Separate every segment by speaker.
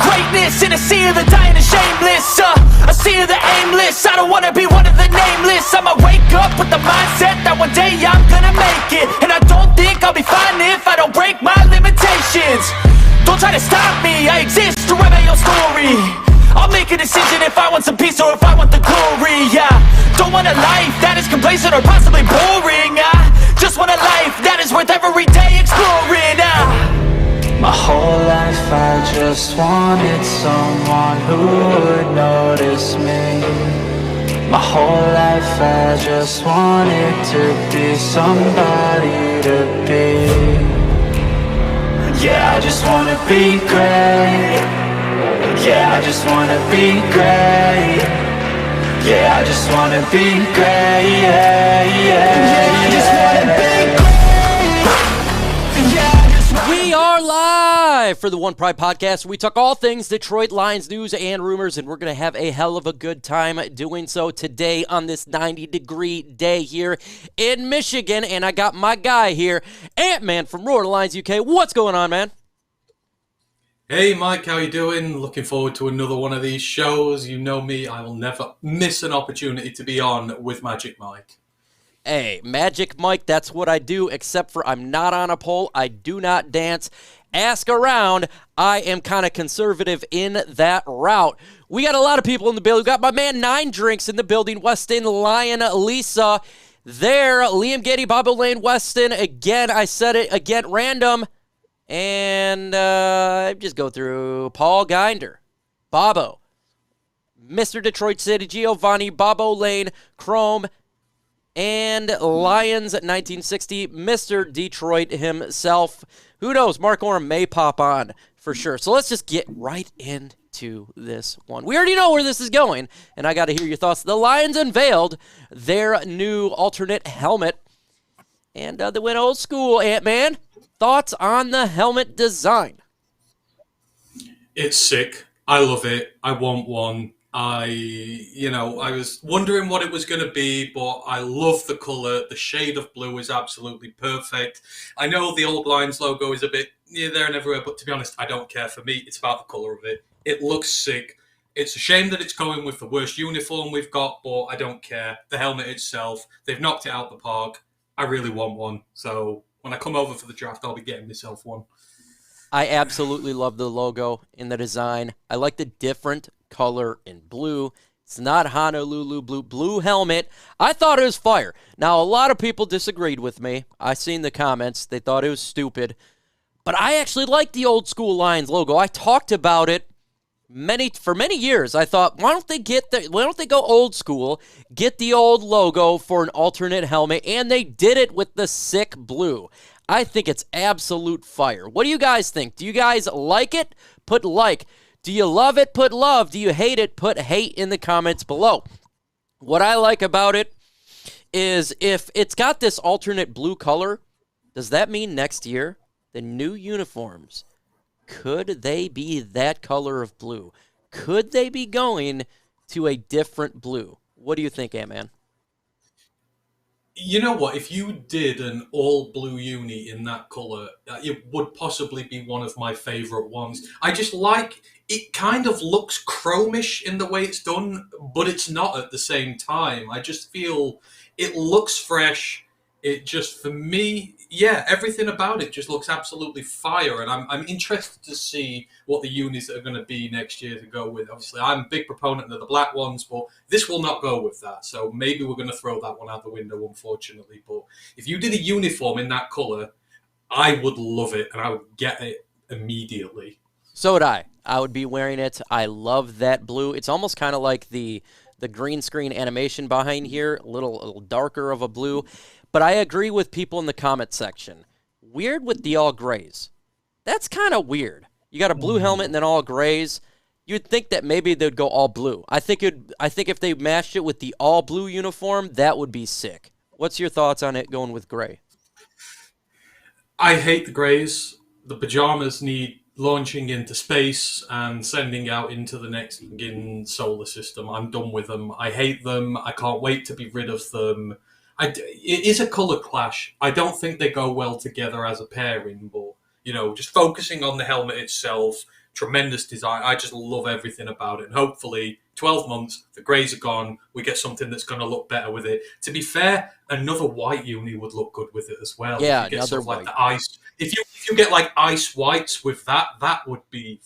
Speaker 1: greatness in a sea of the dying and shameless. A sea of the aimless. I don't wanna be one of the nameless. I'ma wake up with the mindset that one day I'm gonna make it. And I don't think I'll be fine if I don't break my limitations. Don't try to stop me, I exist to write my own story. I'll make a decision if I want some peace or if I want the glory. Yeah, don't want a life that is complacent or possibly boring. I just want a life that is worth every day exploring.
Speaker 2: My whole life I just wanted someone who would notice me. My whole life I just wanted to be somebody to be. Yeah, I just wanna be great. Yeah, I just wanna be great. Yeah, I just wanna be great. Yeah, I just wanna be great.
Speaker 3: We are live for the One Pride Podcast. We talk all things Detroit Lions news and rumors, and we're going to have a hell of a good time doing so today on this 90-degree day here in Michigan. And I got my guy here, Ant-Man from Roar to Lions UK. What's going on, man?
Speaker 4: Hey, Mike, how you doing? Looking forward to another one of these shows. You know me, I will never miss an opportunity to be on with Magic Mike.
Speaker 3: Hey, Magic Mike, that's what I do, except for I'm not on a pole. I do not dance. Ask around. I am kind of conservative in that route. We got a lot of people in the building. We got my man 9 Drinks in the building. Weston, Lion, Lisa. There, Liam Getty, Bobo Lane, Weston. Again, I said it again, random. And just go through Paul Ginder, Bobo, Mr. Detroit City, Giovanni, Bobo Lane, Chrome, and Lions at 1960, Mr. Detroit himself. Who knows? Mark Orem may pop on for sure. So let's just get right into this one. We already know where this is going, and I got to hear your thoughts. The Lions unveiled their new alternate helmet, and they went old school, Ant-Man. Thoughts on the helmet design?
Speaker 4: It's sick. I love it. I want one. I was wondering what it was going to be, but I love the color. The shade of blue is absolutely perfect. I know the old Lions logo is a bit there and everywhere, but to be honest, I don't care. For me, it's about the color of it. It looks sick. It's a shame that it's going with the worst uniform we've got, but I don't care. The helmet itself, they've knocked it out the park. I really want one. So when I come over for the draft, I'll be getting myself one.
Speaker 3: I absolutely love the logo and the design. I like the different color in blue. It's not Honolulu blue helmet. I thought it was fire. Now, a lot of people disagreed with me. I seen the comments. They thought it was stupid. But I actually like the old school Lions logo. I talked about it for many years. I thought, why don't they go old school, get the old logo for an alternate helmet, and they did it with the sick blue. I think it's absolute fire. What do you guys think? Do you guys like it? Put like. Do you love it? Put love. Do you hate it? Put hate in the comments below. What I like about it is if it's got this alternate blue color, does that mean next year the new uniforms, could they be that color of blue? Could they be going to a different blue? What do you think, Ant-Man?
Speaker 4: You know what? If you did an all-blue uni in that colour, it would possibly be one of my favourite ones. I just like, it kind of looks chromish in the way it's done, but it's not at the same time. I just feel it looks fresh. It just, for me, yeah, everything about it just looks absolutely fire. And I'm interested to see what the unis that are going to be next year to go with. Obviously, I'm a big proponent of the black ones, but this will not go with that. So maybe we're going to throw that one out the window, unfortunately. But if you did a uniform in that colour, I would love it, and I would get it immediately.
Speaker 3: So would I. I would be wearing it. I love that blue. It's almost kind of like the green screen animation behind here, a little darker of a blue. But I agree with people in the comment section. Weird with the all grays. That's kind of weird. You got a blue helmet and then all grays. You'd think that maybe they'd go all blue. I think if they matched it with the all blue uniform, that would be sick. What's your thoughts on it going with gray?
Speaker 4: I hate the grays. The pajamas need launching into space and sending out into the next solar system. I'm done with them. I hate them. I can't wait to be rid of them. It is a colour clash. I don't think they go well together as a pairing, but, just focusing on the helmet itself, tremendous design. I just love everything about it. And hopefully, 12 months, the greys are gone. We get something that's going to look better with it. To be fair, another white uni would look good with it as well.
Speaker 3: Yeah,
Speaker 4: if you get
Speaker 3: another
Speaker 4: stuff like
Speaker 3: white.
Speaker 4: the ice. If you get like ice whites with that, that would be,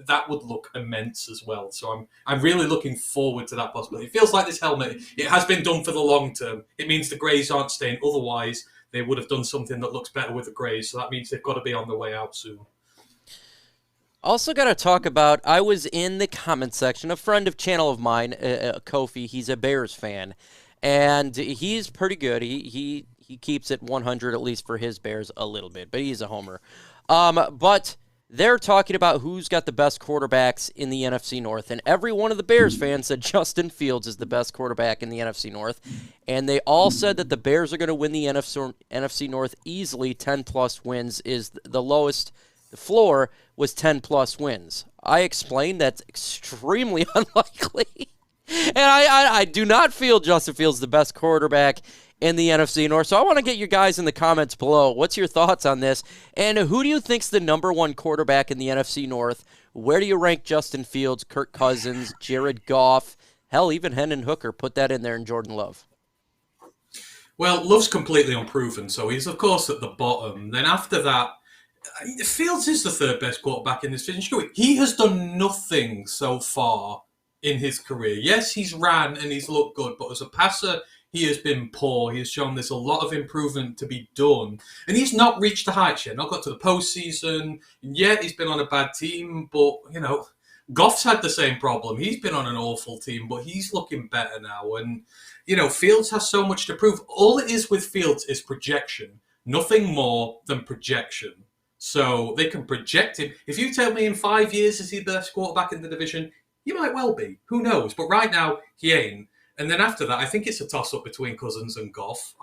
Speaker 4: that would look immense as well. So I'm really looking forward to that possibility. It feels like this helmet, it has been done for the long term. It means the greys aren't staying. Otherwise, they would have done something that looks better with the greys. So that means they've got to be on the way out soon.
Speaker 3: Also got to talk about, I was in the comment section, a friend of channel of mine, Kofi, he's a Bears fan, and he's pretty good. He keeps it 100, at least for his Bears, a little bit, but he's a homer. But they're talking about who's got the best quarterbacks in the NFC North, and every one of the Bears fans said Justin Fields is the best quarterback in the NFC North, and they all said that the Bears are going to win the NFC North easily. 10-plus wins is the lowest. The floor was 10-plus wins. I explained that's extremely unlikely. And I do not feel Justin Fields the best quarterback in the NFC North. So I want to get you guys in the comments below. What's your thoughts on this? And who do you think's the number one quarterback in the NFC North? Where do you rank Justin Fields, Kirk Cousins, Jared Goff? Hell, even Hendon Hooker. Put that in there, and Jordan Love.
Speaker 4: Well, Love's completely unproven, so he's, of course, at the bottom. Then after that, Fields is the third best quarterback in this division. He has done nothing so far in his career. Yes, he's ran and he's looked good, but as a passer, he has been poor. He has shown there's a lot of improvement to be done. And he's not reached the heights yet, not got to the postseason. Yeah, he's been on a bad team, but, Goff's had the same problem. He's been on an awful team, but he's looking better now. And, Fields has so much to prove. All it is with Fields is projection. Nothing more than projection. So they can project him. If you tell me in 5 years is he the best quarterback in the division, he might well be. Who knows? But right now, he ain't. And then after that, I think it's a toss-up between Cousins and Goff.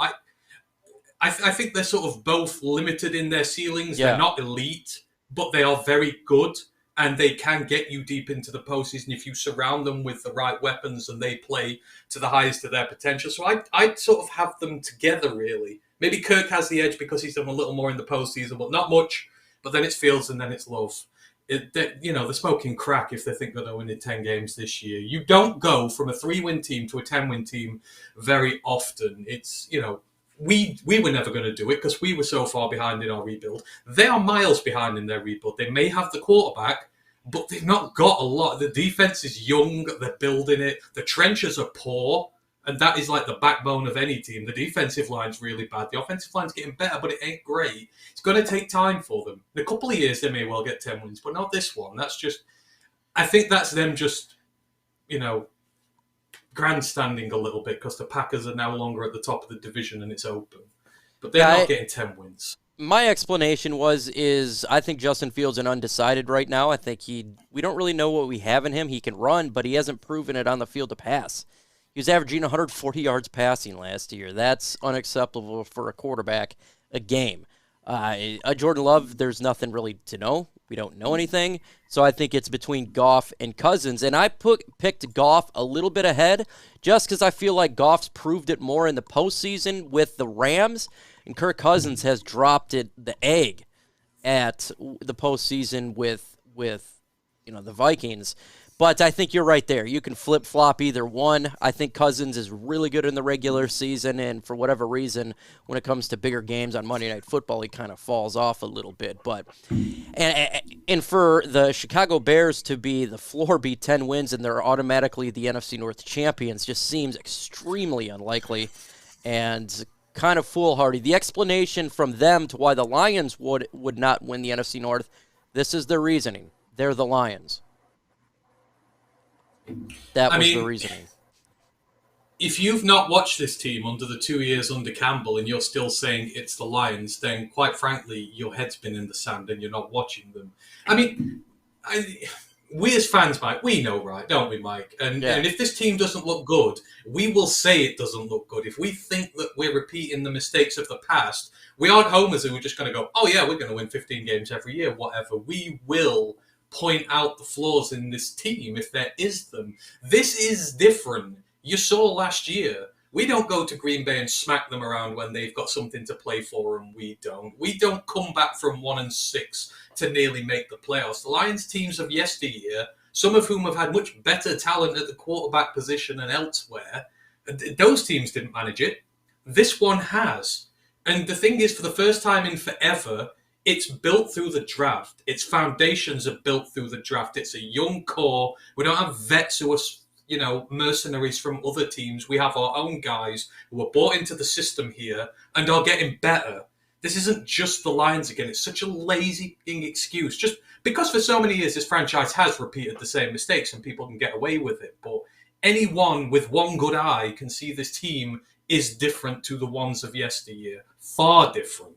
Speaker 4: I think they're sort of both limited in their ceilings.
Speaker 3: Yeah.
Speaker 4: They're not elite, but they are very good, and they can get you deep into the postseason if you surround them with the right weapons and they play to the highest of their potential. So I'd sort of have them together, really. Maybe Kirk has the edge because he's done a little more in the postseason, but not much. But then it's Fields and then it's Love. They're smoking crack if they think they're going to win in 10 games this year. You don't go from a 3-win team to a 10-win team very often. It's, we were never going to do it because we were so far behind in our rebuild. They are miles behind in their rebuild. They may have the quarterback, but they've not got a lot. The defense is young. They're building it. The trenches are poor. And that is like the backbone of any team. The defensive line's really bad. The offensive line's getting better, but it ain't great. It's going to take time for them. In a couple of years, they may well get 10 wins, but not this one. I think that's them just, grandstanding a little bit because the Packers are no longer at the top of the division and it's open. But they're not getting 10 wins.
Speaker 3: My explanation is I think Justin Fields is undecided right now. I think we don't really know what we have in him. He can run, but he hasn't proven it on the field to pass. He was averaging 140 yards passing last year. That's unacceptable for a quarterback a game. Jordan Love, there's nothing really to know. We don't know anything. So I think it's between Goff and Cousins. And I picked Goff a little bit ahead just because I feel like Goff's proved it more in the postseason with the Rams. And Kirk Cousins has dropped the egg at the postseason with the Vikings. But I think you're right there. You can flip-flop either one. I think Cousins is really good in the regular season, and for whatever reason, when it comes to bigger games on Monday Night Football, he kind of falls off a little bit. But and for the Chicago Bears to be the floor be 10 wins and they're automatically the NFC North champions just seems extremely unlikely and kind of foolhardy. The explanation from them to why the Lions would not win the NFC North, this is their reasoning. They're the Lions. That was the reasoning.
Speaker 4: If you've not watched this team under the 2 years under Campbell and you're still saying it's the Lions, then quite frankly, your head's been in the sand and you're not watching them. We as fans, Mike, we know, right? Don't we, Mike? And if this team doesn't look good, we will say it doesn't look good. If we think that we're repeating the mistakes of the past, we aren't homers who are just going to go, oh yeah, we're going to win 15 games every year, whatever. We will point out the flaws in this team if there is them. This is different. You saw last year, We don't go to Green Bay and smack them around when they've got something to play for and we don't. We don't come back from 1-6 to nearly make the playoffs. The Lions teams of yesteryear, some of whom have had much better talent at the quarterback position and elsewhere, those teams didn't manage it. This one has. And the thing is, for the first time in forever, it's built through the draft. Its foundations are built through the draft. It's a young core. We don't have vets who are, mercenaries from other teams. We have our own guys who are bought into the system here and are getting better. This isn't just the Lions again. It's such a lazy excuse. Just because for so many years this franchise has repeated the same mistakes and people can get away with it. But anyone with one good eye can see this team is different to the ones of yesteryear. Far different.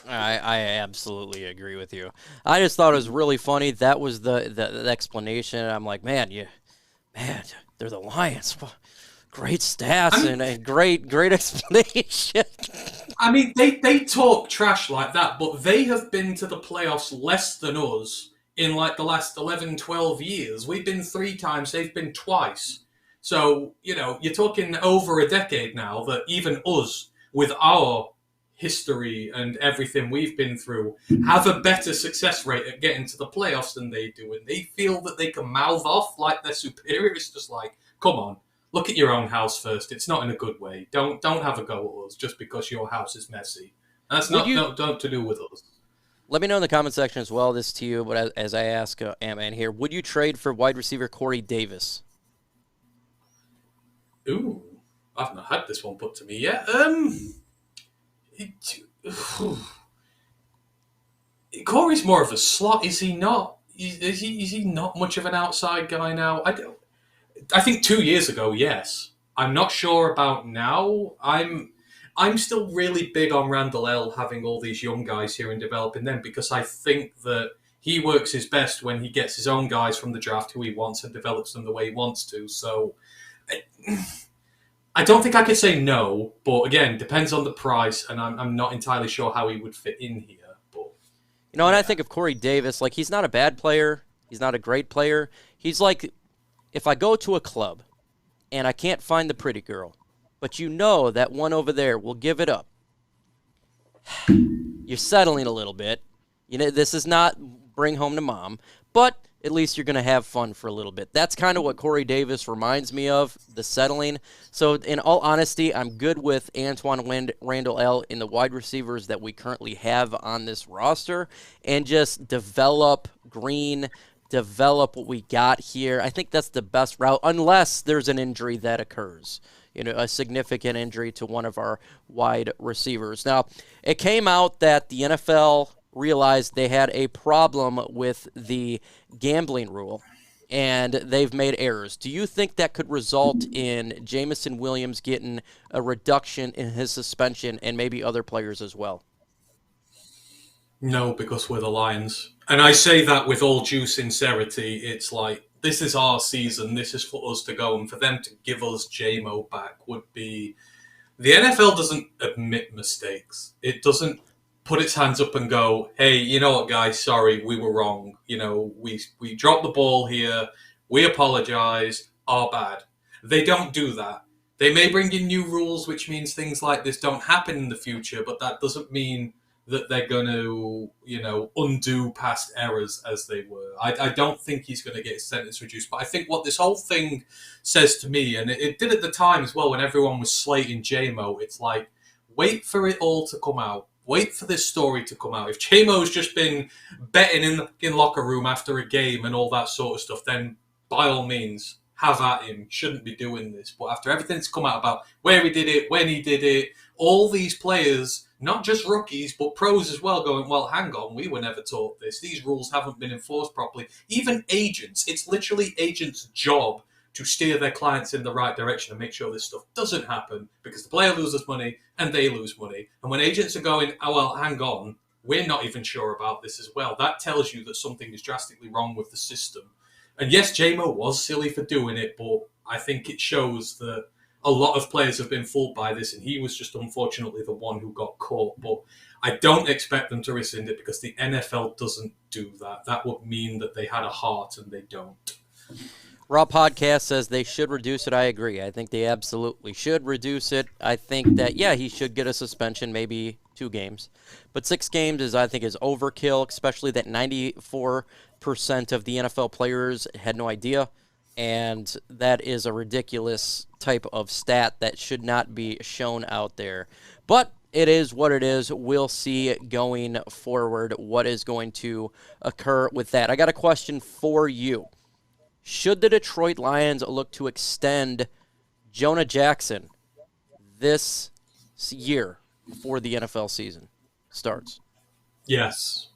Speaker 3: I absolutely agree with you. I just thought it was really funny. That was the explanation. I'm like, man, they're the Lions. Great stats and a great explanation.
Speaker 4: I mean, they talk trash like that, but they have been to the playoffs less than us in like the last 11, 12 years. We've been 3 times, they've been twice. So, you're talking over a decade now that even us, with our history and everything we've been through, have a better success rate at getting to the playoffs than they do. And they feel that they can mouth off like they're superior. It's just like, come on, look at your own house first. It's not in a good way. Don't have a go at us just because your house is messy. That's not to do with us.
Speaker 3: Let me know in the comment section as well, this to you, but as I ask Ant-Man here, would you trade for wide receiver Corey Davis?
Speaker 4: Ooh, I've not had this one put to me yet. Corey's more of a slot, is he not? Is he not much of an outside guy now? I think 2 years ago, yes. I'm not sure about now. I'm still really big on Randall L having all these young guys here and developing them because I think that he works his best when he gets his own guys from the draft who he wants and develops them the way he wants to. So I don't think I could say no, but again, depends on the price, and I'm not entirely sure how he would fit in here. But
Speaker 3: and I think of Corey Davis, like he's not a bad player, he's not a great player. He's like, if I go to a club and I can't find the pretty girl, but that one over there will give it up. You're settling a little bit. This is not bring home to mom, but at least you're going to have fun for a little bit. That's kind of what Corey Davis reminds me of, the settling. So in all honesty, I'm good with Antoine Randall L in the wide receivers that we currently have on this roster and just develop what we got here. I think that's the best route, unless there's an injury that occurs, a significant injury to one of our wide receivers. Now, it came out that the NFL realized they had a problem with the gambling rule, and they've made errors. Do you think that could result in Jameson Williams getting a reduction in his suspension and maybe other players as well?
Speaker 4: No, because we're the Lions. And I say that with all due sincerity. It's like, this is our season. This is for us to go. And for them to give us J-Mo back would be... The NFL doesn't admit mistakes. It doesn't put its hands up and go, hey, you know what, guys, sorry, we were wrong. We dropped the ball here. We apologize. Our bad. They don't do that. They may bring in new rules, which means things like this don't happen in the future, but that doesn't mean that they're going to, undo past errors as they were. I don't think he's going to get his sentence reduced. But I think what this whole thing says to me, and it did at the time as well when everyone was slating J-Mo, it's like, wait for it all to come out. Wait for this story to come out. If J-Mo's just been betting in locker room after a game and all that sort of stuff, then by all means, have at him. Shouldn't be doing this. But after everything's come out about where he did it, when he did it, all these players, not just rookies, but pros as well, going, well, hang on, we were never taught this. These rules haven't been enforced properly. Even agents, it's literally agents' job to steer their clients in the right direction and make sure this stuff doesn't happen, because the player loses money and they lose money. And when agents are going, oh, well, hang on, we're not even sure about this as well, that tells you that something is drastically wrong with the system. And yes, J-Mo was silly for doing it, but I think it shows that a lot of players have been fooled by this, and he was just unfortunately the one who got caught. But I don't expect them to rescind it because the NFL doesn't do that. That would mean that they had a heart, and they don't.
Speaker 3: Raw Podcast says they should reduce it. I agree. I think they absolutely should reduce it. I think that, yeah, he should get a suspension, maybe 2 games. But 6 games is overkill, especially that 94% of the NFL players had no idea. And that is a ridiculous type of stat that should not be shown out there. But it is what it is. We'll see going forward what is going to occur with that. I got a question for you. Should the Detroit Lions look to extend Jonah Jackson this year before the NFL season starts?
Speaker 4: Yes.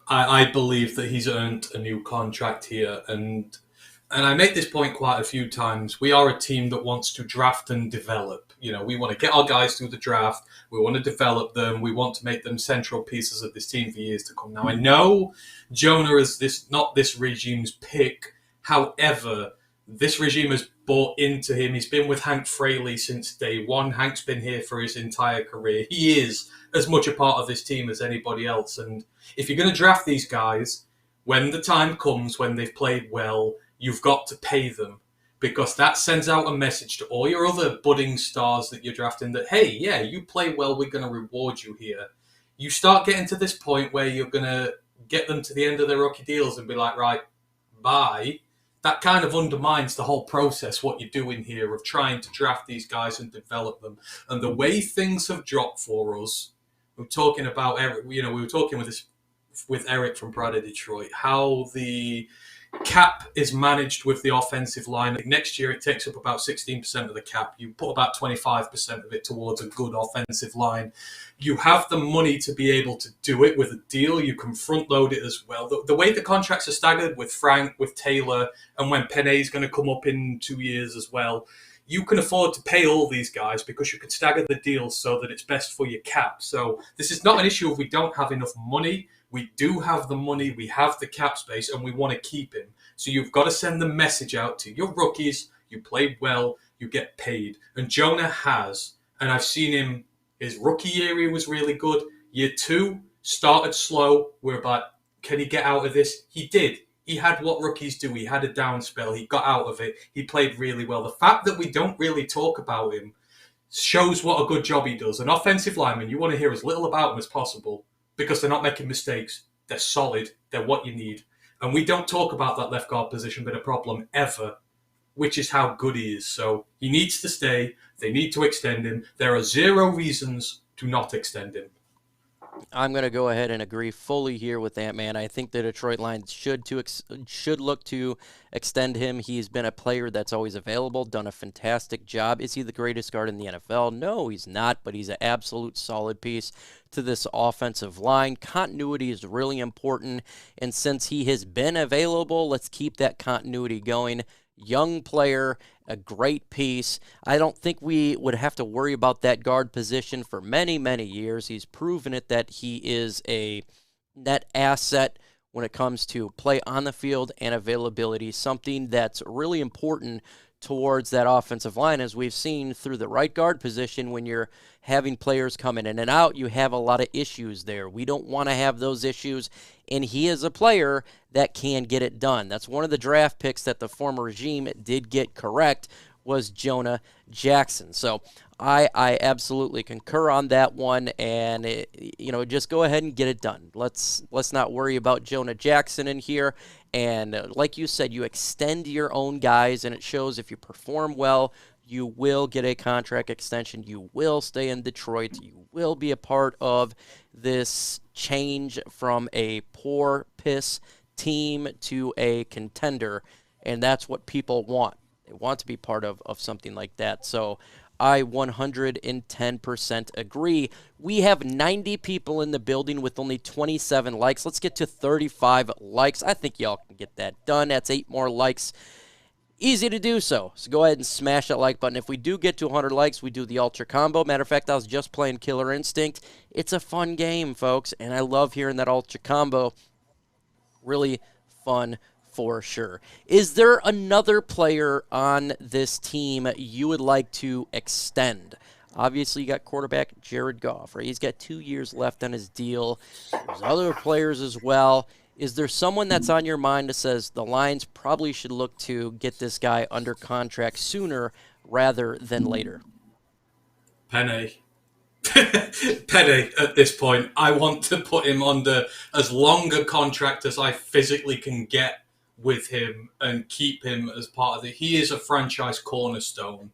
Speaker 4: I believe that he's earned a new contract here, and I make this point quite a few times. We are a team that wants to draft and develop. You know, we want to get our guys through the draft. We want to develop them. We want to make them central pieces of this team for years to come. Now, I know Jonah is not this regime's pick. However, this regime has bought into him. He's been with Hank Fraley since day one. Hank's been here for his entire career. He is as much a part of this team as anybody else. And if you're going to draft these guys, when the time comes, when they've played well, you've got to pay them, because that sends out a message to all your other budding stars that you're drafting that, hey, yeah, you play well, we're going to reward you here. You start getting to this point where you're going to get them to the end of their rookie deals and be like, right, bye. That kind of undermines the whole process, what you're doing here of trying to draft these guys and develop them. And the way things have dropped for us, we're talking about Eric, we were talking with Eric from Pride of Detroit, how the cap is managed with the offensive line. Next year, it takes up about 16% of the cap. You put about 25% of it towards a good offensive line. You have the money to be able to do it with a deal. You can front load it as well. The way the contracts are staggered with Frank, with Taylor, and when Penny is going to come up in 2 years as well, you can afford to pay all these guys because you can stagger the deals so that it's best for your cap. So this is not an issue if we don't have enough money. We do have the money, we have the cap space, and we want to keep him. So you've got to send the message out to your rookies. You played well, you get paid. And Jonah has, and I've seen him, his rookie year, he was really good. Year 2, started slow. We're about, can he get out of this? He did. He had what rookies do. He had a down spell. He got out of it. He played really well. The fact that we don't really talk about him shows what a good job he does. An offensive lineman, you want to hear as little about him as possible, because they're not making mistakes. They're solid. They're what you need. And we don't talk about that left guard position being a problem ever, which is how good he is. So he needs to stay. They need to extend him. There are 0 reasons to not extend him.
Speaker 3: I'm going to go ahead and agree fully here with that, man. I think the Detroit Lions should look to extend him. He's been a player that's always available, done a fantastic job. Is he the greatest guard in the NFL? No, he's not, but he's an absolute solid piece to this offensive line. Continuity is really important, and since he has been available, let's keep that continuity going. Young player, a great piece. I don't think we would have to worry about that guard position for many, many years. He's proven it that he is a net asset when it comes to play on the field and availability, something that's really important towards that offensive line. As we've seen through the right guard position, when you're having players coming in and out, you have a lot of issues there. We don't want to have those issues, and he is a player that can get it done. That's one of the draft picks that the former regime did get correct, was Jonah Jackson. So I absolutely concur on that one, and just go ahead and get it done. Let's not worry about Jonah Jackson in here. And like you said, you extend your own guys, and it shows if you perform well, you will get a contract extension. You will stay in Detroit. You will be a part of this change from a poor piss team to a contender, and that's what people want. They want to be part of something like that. So I 110% agree. We have 90 people in the building with only 27 likes. Let's get to 35 likes. I think y'all can get that done. That's 8 more likes. Easy to do so. So go ahead and smash that like button. If we do get to 100 likes, we do the Ultra Combo. Matter of fact, I was just playing Killer Instinct. It's a fun game, folks, and I love hearing that Ultra Combo. Really fun for sure. Is there another player on this team you would like to extend? Obviously, you got quarterback Jared Goff, right? He's got 2 years left on his deal. There's other players as well. Is there someone that's on your mind that says the Lions probably should look to get this guy under contract sooner rather than later?
Speaker 4: Penny. Penny, at this point, I want to put him under as long a contract as I physically can get with him and keep him as part of he is a franchise cornerstone.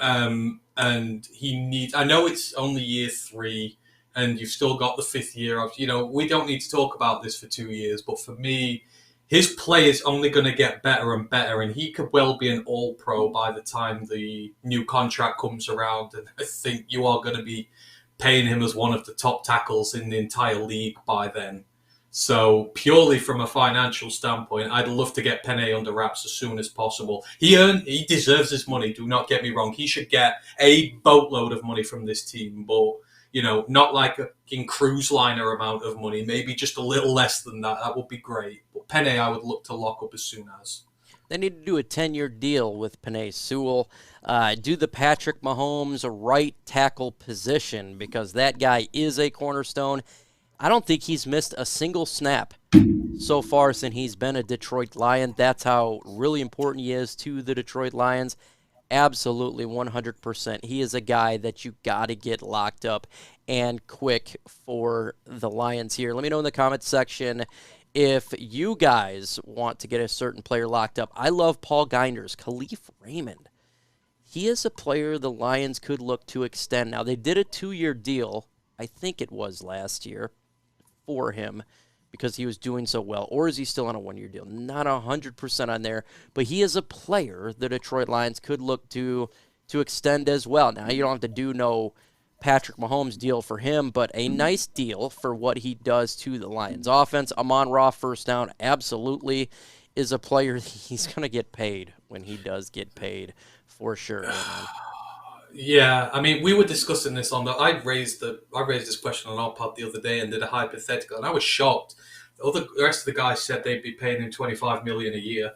Speaker 4: And he needs, I know it's only year 3 and you've still got the 5th year of, we don't need to talk about this for 2 years, but for me, his play is only going to get better and better, and he could well be an all-pro by the time the new contract comes around, and I think you are going to be paying him as one of the top tackles in the entire league by then. So purely from a financial standpoint, I'd love to get Penny under wraps as soon as possible. He deserves his money, do not get me wrong. He should get a boatload of money from this team, but not like a cruise liner amount of money, maybe just a little less than that. That would be great. But Penny, I would look to lock up as soon as.
Speaker 3: They need to do a 10-year deal with Penei Sewell. Do the Patrick Mahomes right tackle position, because that guy is a cornerstone. I don't think he's missed a single snap so far since he's been a Detroit Lion. That's how really important he is to the Detroit Lions. Absolutely, 100%. He is a guy that you got to get locked up and quick for the Lions here. Let me know in the comments section if you guys want to get a certain player locked up. I love Paul Guiner's Khalif Raymond. He is a player the Lions could look to extend. Now, they did a 2-year deal, I think it was last year, for him because he was doing so well. Or is he still on a 1-year deal? Not 100% on there, but he is a player the Detroit Lions could look to extend as well. Now, you don't have to do no Patrick Mahomes deal for him, but a nice deal for what he does to the Lions offense. Amon-Ra first down absolutely is a player he's going to get paid when he does get paid for sure.
Speaker 4: Yeah, I mean, we were discussing this I raised this question on our pod the other day and did a hypothetical, and I was shocked. The rest of the guys said they'd be paying him $25 million a year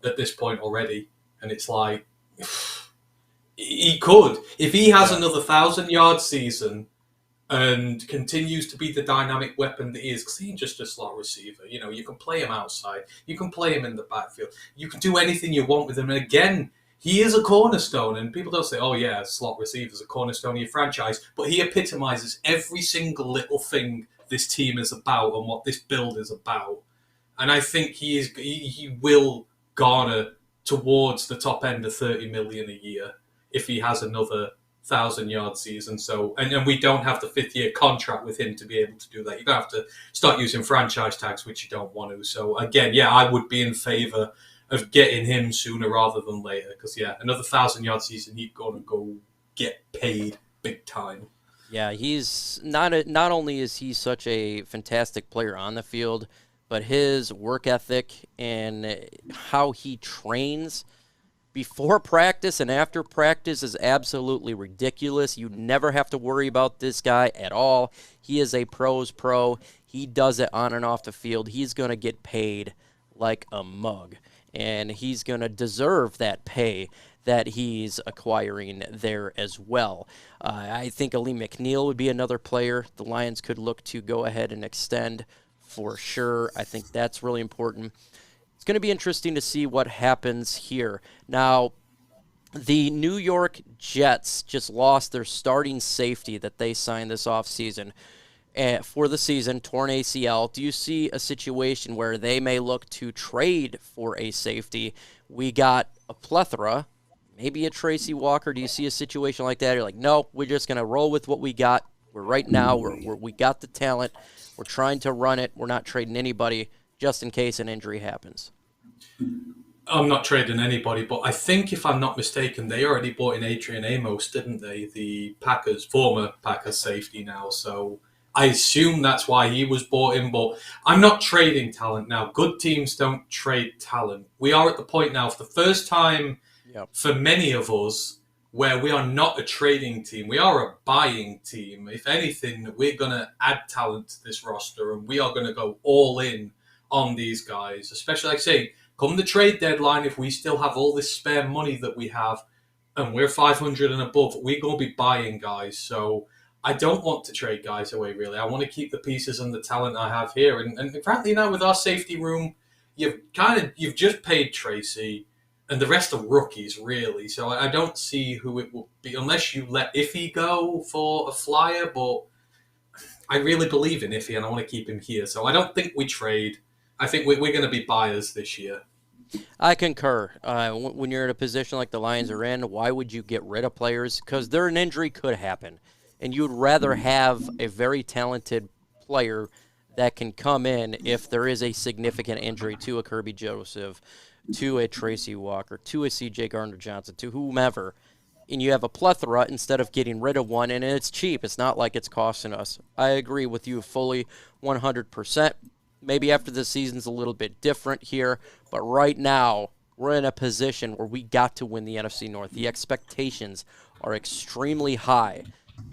Speaker 4: at this point already, and it's like he could, if he has another 1,000-yard season and continues to be the dynamic weapon that he is, because he's just a slot receiver. You can play him outside, you can play him in the backfield, you can do anything you want with him, and again, he is a cornerstone, and people don't say, oh yeah, slot receiver's a cornerstone of your franchise, but he epitomizes every single little thing this team is about and what this build is about. And I think he will garner towards the top end of $30 million a year if he has another 1,000-yard season. So, and we don't have the 5th-year contract with him to be able to do that. You're going to have to start using franchise tags, which you don't want to. So again, yeah, I would be in favor of getting him sooner rather than later, because another 1,000-yard season, he's going to go get paid big time.
Speaker 3: Yeah, he's not only is he such a fantastic player on the field, but his work ethic and how he trains before practice and after practice is absolutely ridiculous. You never have to worry about this guy at all. He is a pro's pro. He does it on and off the field. He's going to get paid like a mug, and he's going to deserve that pay that he's acquiring there as well. I think Ali McNeil would be another player the Lions could look to go ahead and extend for sure. I think that's really important. It's going to be interesting to see what happens here. Now, the New York Jets just lost their starting safety that they signed this offseason for the season, torn ACL. Do you see a situation where they may look to trade for a safety? We got a plethora, maybe a Tracy Walker. Do you see a situation like that? You're like, no, we're just going to roll with what we got. We got the talent. We're trying to run it. We're not trading anybody just in case an injury happens.
Speaker 4: I'm not trading anybody, but I think, if I'm not mistaken, they already bought in Adrian Amos, didn't they? The former Packers safety now. So I assume that's why he was bought in, but I'm not trading talent now. Good teams don't trade talent. We are at the point now, for the first time for many of us, where we are not a trading team. We are a buying team. If anything, we're going to add talent to this roster, and we are going to go all in on these guys, especially, like I say, come the trade deadline, if we still have all this spare money that we have and we're 500 and above, we're going to be buying guys. So I don't want to trade guys away, really. I want to keep the pieces and the talent I have here. And frankly, now with our safety room, you've just paid Tracy, and the rest are rookies, really. So I don't see who it will be, unless you let Iffy go for a flyer. But I really believe in Iffy, and I want to keep him here. So I don't think we trade. I think we're going to be buyers this year.
Speaker 3: I concur. When you're in a position like the Lions are in, why would you get rid of players? Because an injury could happen, and you'd rather have a very talented player that can come in if there is a significant injury to a Kirby Joseph, to a Tracy Walker, to a CJ Gardner-Johnson, to whomever, and you have a plethora instead of getting rid of one, and it's cheap. It's not like it's costing us. I agree with you fully 100%. Maybe after the season's a little bit different here, but right now we're in a position where we got to win the NFC North. The expectations are extremely high,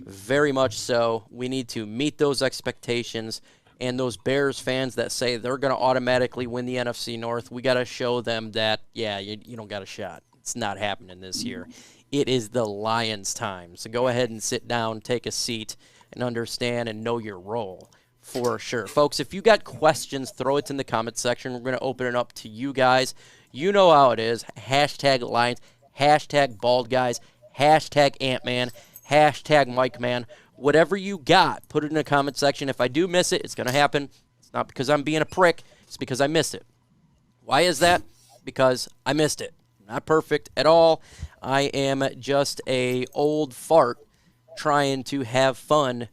Speaker 3: very much so. We need to meet those expectations, and those Bears fans that say they're going to automatically win the NFC North, we got to show them that, yeah, you don't got a shot. It's not happening this year. It is the Lions' time. So go ahead and sit down, take a seat, and understand and know your role. For sure. Folks, if you got questions, throw it in the comment section. We're going to open it up to you guys. You know how it is. Hashtag Lions, hashtag Bald Guys, hashtag Ant-Man, hashtag Mike Man. Whatever you got, put it in the comment section. If I do miss it, it's going to happen. It's not because I'm being a prick. It's because I missed it. Why is that? Because I missed it. Not perfect at all. I am just a old fart trying to have fun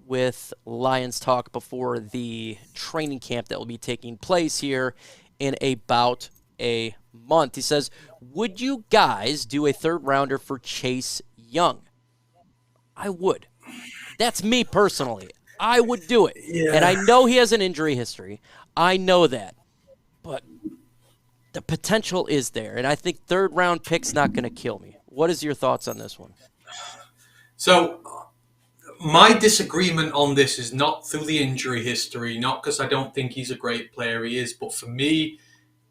Speaker 3: with Lions Talk before the training camp that will be taking place here in about a month. He says, would you guys do a third rounder for Chase Young? I would. That's me personally. I would do it. Yeah. And I know he has an injury history. I know that. But the potential is there. And I think third round pick's not going to kill me. What is your thoughts on this one?
Speaker 4: So my disagreement on this is not through the injury history, not because I don't think he's a great player, he is, but for me,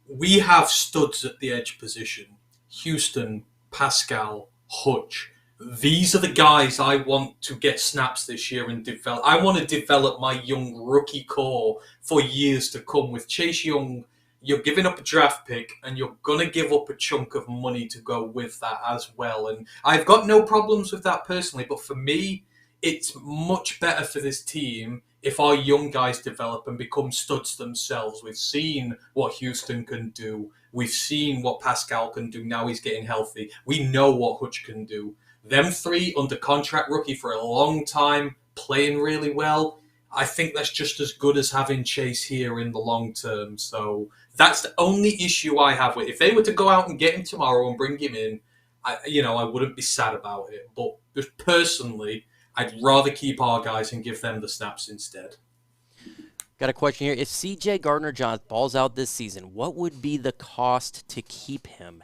Speaker 4: we have studs at the edge position. Houston, Pascal, Hutch. These are the guys I want to get snaps this year and develop. I want to develop my young rookie core for years to come. With Chase Young, you're giving up a draft pick and you're going to give up a chunk of money to go with that as well. And I've got no problems with that personally, but for me, it's much better for this team if our young guys develop and become studs themselves. We've seen what Houston can do. We've seen what Pascal can do. Now he's getting healthy. We know what Hutch can do. Them three under contract rookie for a long time, playing really well. I think that's just as good as having Chase here in the long term. So that's the only issue I have with it. If they were to go out and get him tomorrow and bring him in, I wouldn't be sad about it. But just personally, I'd rather keep our guys and give them the snaps instead.
Speaker 3: Got a question here. If CJ Gardner-Johnson balls out this season, what would be the cost to keep him?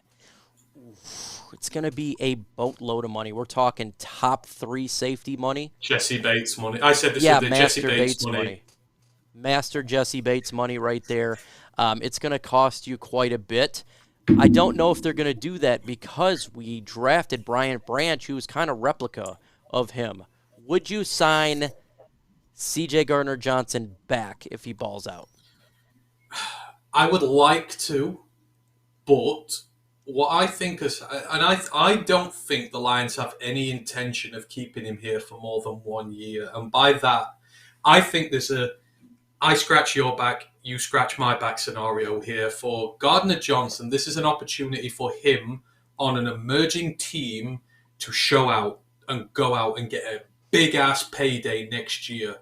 Speaker 3: It's going to be a boatload of money. We're talking top 3 safety money.
Speaker 4: Jesse Bates money. I said this
Speaker 3: is
Speaker 4: the Jesse Bates money.
Speaker 3: Master Jesse Bates money right there. It's going to cost you quite a bit. I don't know if they're going to do that because we drafted Brian Branch, who's kind of replica of him. Would you sign CJ Gardner-Johnson back if he balls out?
Speaker 4: I would like to, but what I think is, and I don't think the Lions have any intention of keeping him here for more than 1 year. And by that, I think there's a I scratch your back, you scratch my back scenario here for Gardner-Johnson. This is an opportunity for him on an emerging team to show out and go out and get a big-ass payday next year.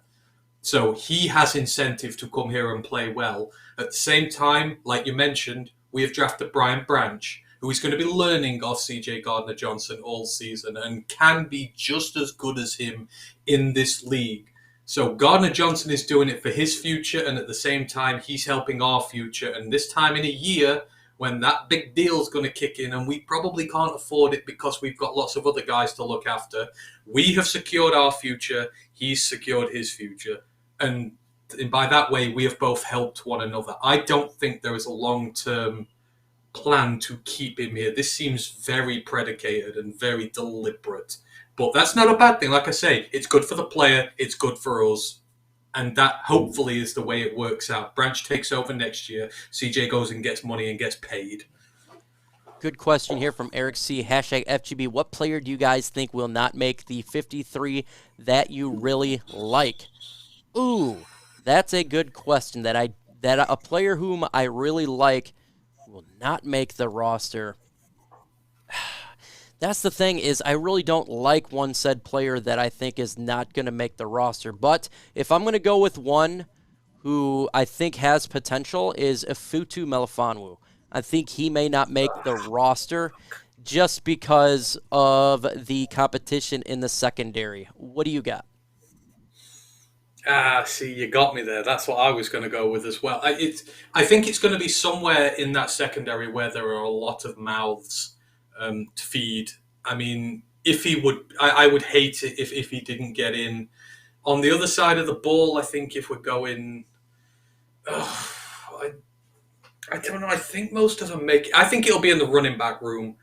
Speaker 4: So he has incentive to come here and play well. At the same time, like you mentioned, we have drafted Brian Branch, who is going to be learning off CJ Gardner-Johnson all season and can be just as good as him in this league. So Gardner-Johnson is doing it for his future, and at the same time, he's helping our future. And this time in a year, when that big deal is going to kick in, and we probably can't afford it because we've got lots of other guys to look after, we have secured our future, he's secured his future. And by that way, we have both helped one another. I don't think there is a long-term plan to keep him here. This seems very predicated and very deliberate. But that's not a bad thing. Like I say, it's good for the player. It's good for us. And that hopefully is the way it works out. Branch takes over next year. CJ goes and gets money and gets paid.
Speaker 3: Good question here from Eric C. Hashtag FGB. What player do you guys think will not make the 53 that you really like? Ooh, that's a good question. That a player whom I really like will not make the roster. That's the thing, is I really don't like one said player that I think is not going to make the roster. But if I'm going to go with one who I think has potential, is Ifutu Melifonwu. I think he may not make the roster just because of the competition in the secondary. What do you got?
Speaker 4: See, you got me there. That's what I was going to go with as well. I think it's going to be somewhere in that secondary where there are a lot of mouths to feed. I mean, if he would, I would hate it if he didn't get in. On the other side of the ball, I think if we're going, I don't know. I think most of them make it. I think it'll be in the running back room.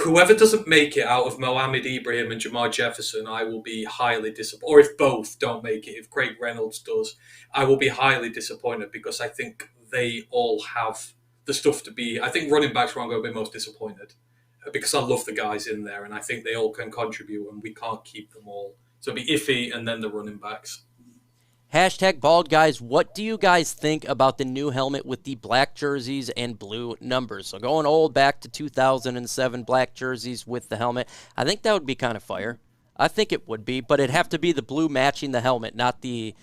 Speaker 4: Whoever doesn't make it out of Mohamed Ibrahim and Jamar Jefferson, I will be highly disappointed. Or if both don't make it, if Craig Reynolds does, I will be highly disappointed because I think they all have the stuff to be. I think running backs where I'm going to be most disappointed because I love the guys in there and I think they all can contribute and we can't keep them all. So it'll be Iffy and then the running backs.
Speaker 3: Hashtag bald guys, what do you guys think about the new helmet with the black jerseys and blue numbers? So going old back to 2007, black jerseys with the helmet, I think that would be kind of fire. I think it would be, but it'd have to be the blue matching the helmet, not the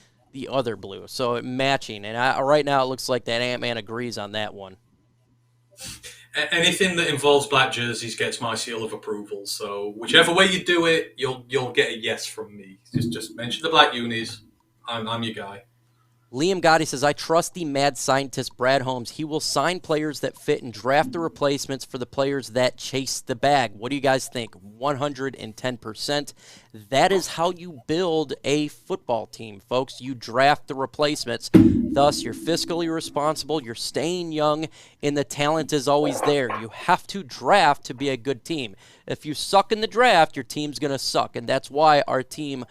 Speaker 3: other blue. So matching, and right now it looks like that Ant-Man agrees on that one.
Speaker 4: Anything that involves black jerseys gets my seal of approval. So whichever way you do it, you'll get a yes from me. Just mention the black unis. I'm your guy.
Speaker 3: Liam Gotti says, I trust the mad scientist Brad Holmes. He will sign players that fit and draft the replacements for the players that chase the bag. What do you guys think? 110%. That is how you build a football team, folks. You draft the replacements. Thus, you're fiscally responsible, you're staying young, and the talent is always there. You have to draft to be a good team. If you suck in the draft, your team's going to suck, and that's why our team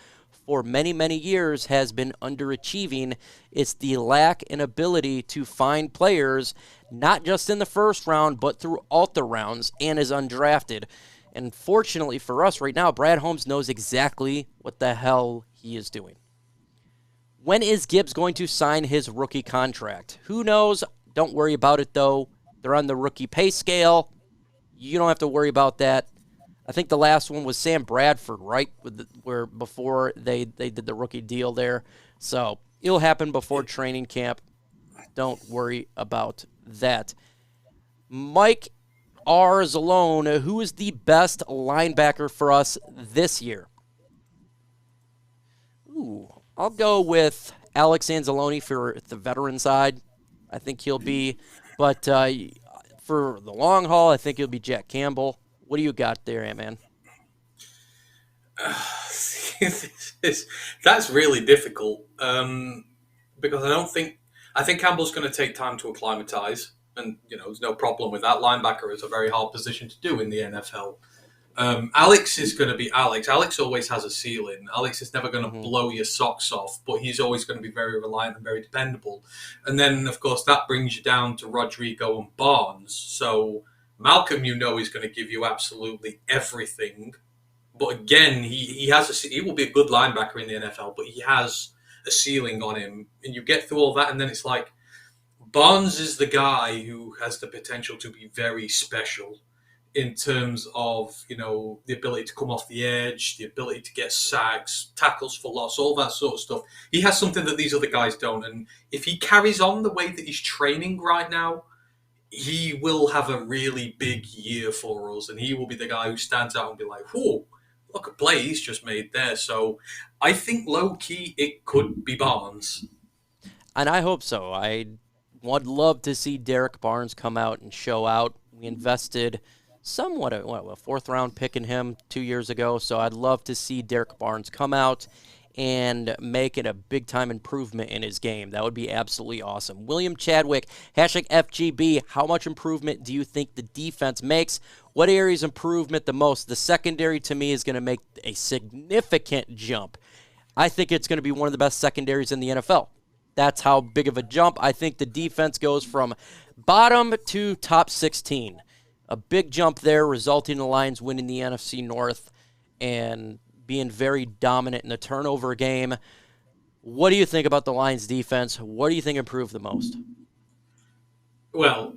Speaker 3: for many, many years has been underachieving. It's the lack and ability to find players, not just in the first round, but throughout the rounds, and is undrafted. And fortunately for us right now, Brad Holmes knows exactly what the hell he is doing. When is Gibbs going to sign his rookie contract? Who knows? Don't worry about it, though. They're on the rookie pay scale. You don't have to worry about that. I think the last one was Sam Bradford, right? Where before they did the rookie deal there. So it'll happen before training camp. Don't worry about that. Mike R. Zalone, who is the best linebacker for us this year? Ooh, I'll go with Alex Anzalone for the veteran side. I think he'll be. But for the long haul, I think it'll be Jack Campbell. What do you got there, Ant-Man?
Speaker 4: That's really difficult because I think Campbell's going to take time to acclimatise, and there's no problem with that. Linebacker is a very hard position to do in the NFL. Alex is going to be Alex. Alex always has a ceiling. Alex is never going to blow your socks off, but he's always going to be very reliant and very dependable. And then, of course, that brings you down to Rodrigo and Barnes. So Malcolm, is going to give you absolutely everything. But again, he will be a good linebacker in the NFL, but he has a ceiling on him. And you get through all that, and then it's like, Barnes is the guy who has the potential to be very special in terms of, the ability to come off the edge, the ability to get sacks, tackles for loss, all that sort of stuff. He has something that these other guys don't. And if he carries on the way that he's training right now, he will have a really big year for us, and he will be the guy who stands out and be like, whoa, look at play he's just made there. So I think low-key it could be Barnes.
Speaker 3: And I hope so. I would love to see Derek Barnes come out and show out. We invested somewhat a fourth-round pick in him 2 years ago, so I'd love to see Derek Barnes come out and make it a big-time improvement in his game. That would be absolutely awesome. William Chadwick, hashtag FGB, how much improvement do you think the defense makes? What areas improvement the most? The secondary, to me, is going to make a significant jump. I think it's going to be one of the best secondaries in the NFL. That's how big of a jump. I think the defense goes from bottom to top 16. A big jump there, resulting in the Lions winning the NFC North and being very dominant in the turnover game. What do you think about the Lions defense? What do you think improved the most?
Speaker 4: Well,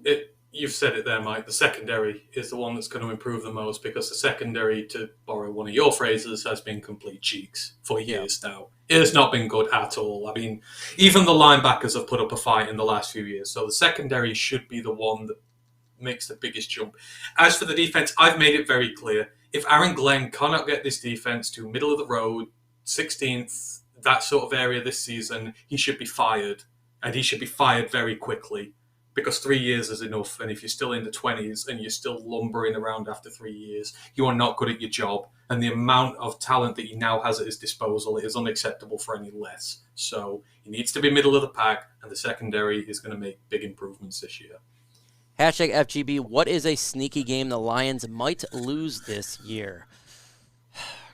Speaker 4: you've said it there, Mike. The secondary is the one that's going to improve the most because the secondary, to borrow one of your phrases, has been complete cheeks for years now. It has not been good at all. I mean, even the linebackers have put up a fight in the last few years. So the secondary should be the one that makes the biggest jump. As for the defense, I've made it very clear. If Aaron Glenn cannot get this defense to middle of the road, 16th, that sort of area this season, he should be fired. And he should be fired very quickly because 3 years is enough. And if you're still in the 20s and you're still lumbering around after 3 years, you are not good at your job. And the amount of talent that he now has at his disposal is unacceptable for any less. So he needs to be middle of the pack, and the secondary is going to make big improvements this year.
Speaker 3: Hashtag FGB, what is a sneaky game the Lions might lose this year?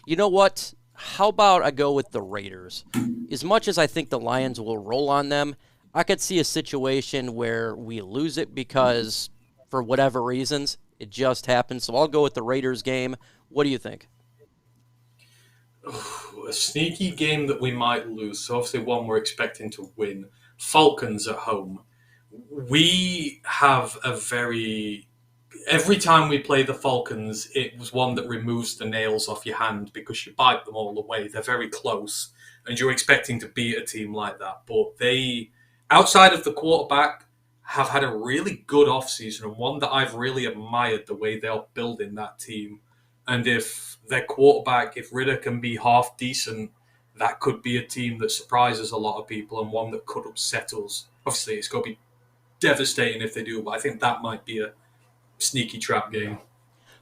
Speaker 3: You know what? How about I go with the Raiders? As much as I think the Lions will roll on them, I could see a situation where we lose it because, for whatever reasons, it just happens. So I'll go with the Raiders game. What do you think?
Speaker 4: A sneaky game that we might lose. So obviously one we're expecting to win. Falcons at home. We have every time we play the Falcons, it was one that removes the nails off your hand because you bite them all away. They're very close, and you're expecting to beat a team like that. But they, outside of the quarterback, have had a really good offseason, and one that I've really admired the way they're building that team. And if their quarterback, if Ridder can be half decent, that could be a team that surprises a lot of people and one that could upset us. Obviously, it's going to be devastating if they do, but I think that might be a sneaky trap game.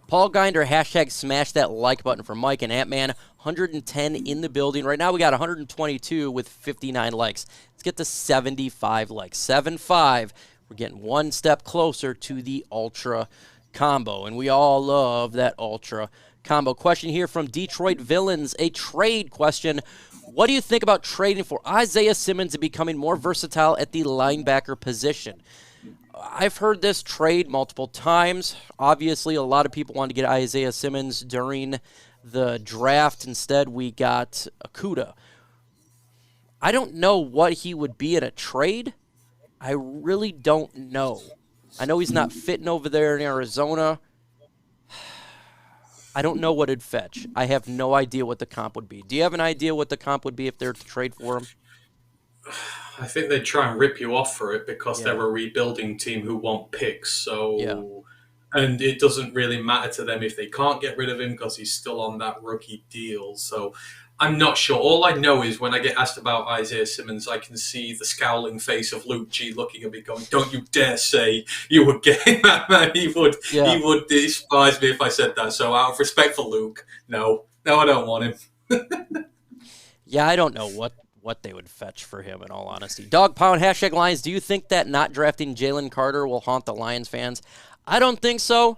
Speaker 3: Paul Ginder, hashtag smash that like button for Mike and Ant-Man. 110 in the building. Right now we got 122 with 59 likes. Let's get to 75 likes. 7-5. We're getting one step closer to the Ultra Combo, and we all love that Ultra Combo. Question here from Detroit Villains, a trade question. What do you think about trading for Isaiah Simmons and becoming more versatile at the linebacker position? I've heard this trade multiple times. Obviously, a lot of people wanted to get Isaiah Simmons during the draft. Instead, we got Okudah. I don't know what he would be in a trade. I really don't know. I know he's not fitting over there in Arizona. I don't know what it'd fetch. I have no idea what the comp would be. Do you have an idea what the comp would be if they're to trade for him?
Speaker 4: I think they'd try and rip you off for it because they're a rebuilding team who want picks. So, and it doesn't really matter to them if they can't get rid of him because he's still on that rookie deal. So I'm not sure. All I know is when I get asked about Isaiah Simmons, I can see the scowling face of Luke G looking at me going, don't you dare say you would get him, man. He would despise me if I said that. So out of respect for Luke, no, I don't want him.
Speaker 3: Yeah, I don't know what they would fetch for him, in all honesty. Dog Pound, hashtag Lions, do you think that not drafting Jalen Carter will haunt the Lions fans? I don't think so.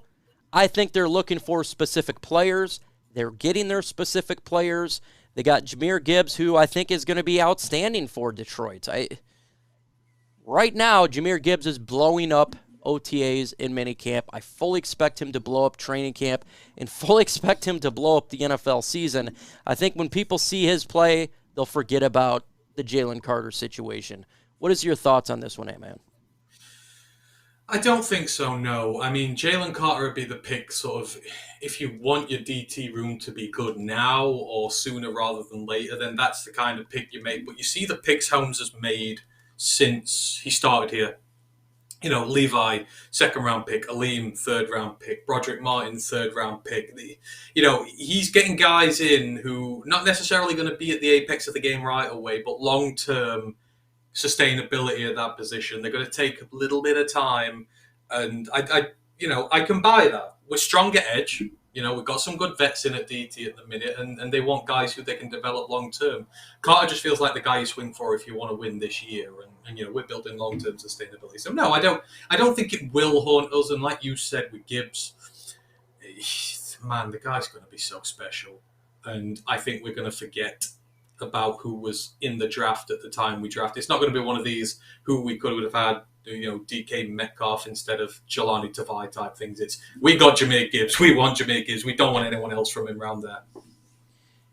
Speaker 3: I think they're looking for specific players. They're getting their specific players. They got Jahmyr Gibbs, who I think is going to be outstanding for Detroit. Right now, Jahmyr Gibbs is blowing up OTAs in minicamp. I fully expect him to blow up training camp and fully expect him to blow up the NFL season. I think when people see his play, they'll forget about the Jalen Carter situation. What is your thoughts on this one, Ant-Man?
Speaker 4: I don't think so, no. I mean, Jalen Carter would be the pick sort of, if you want your DT room to be good now or sooner rather than later, then that's the kind of pick you make. But you see the picks Holmes has made since he started here. You know, Levi, second-round pick. Aleem, third-round pick. Broderick Martin, third-round pick. He's getting guys in who not necessarily going to be at the apex of the game right away, but long-term sustainability at that position. They're going to take a little bit of time, and I can buy that. We're strong at edge. You know, we've got some good vets in at DT at the minute, and they want guys who they can develop long term. Carter just feels like the guy you swing for if you want to win this year, and you know, we're building long term sustainability. So no, I don't think it will haunt us. And like you said with Gibbs, man, the guy's going to be so special, and I think we're going to forget about who was in the draft at the time we drafted. It's not going to be one of these who we could have had, you know, DK Metcalf instead of Jelani Tavai type things. It's, we got Jahmyr Gibbs. We want Jahmyr Gibbs. We don't want anyone else from him around there.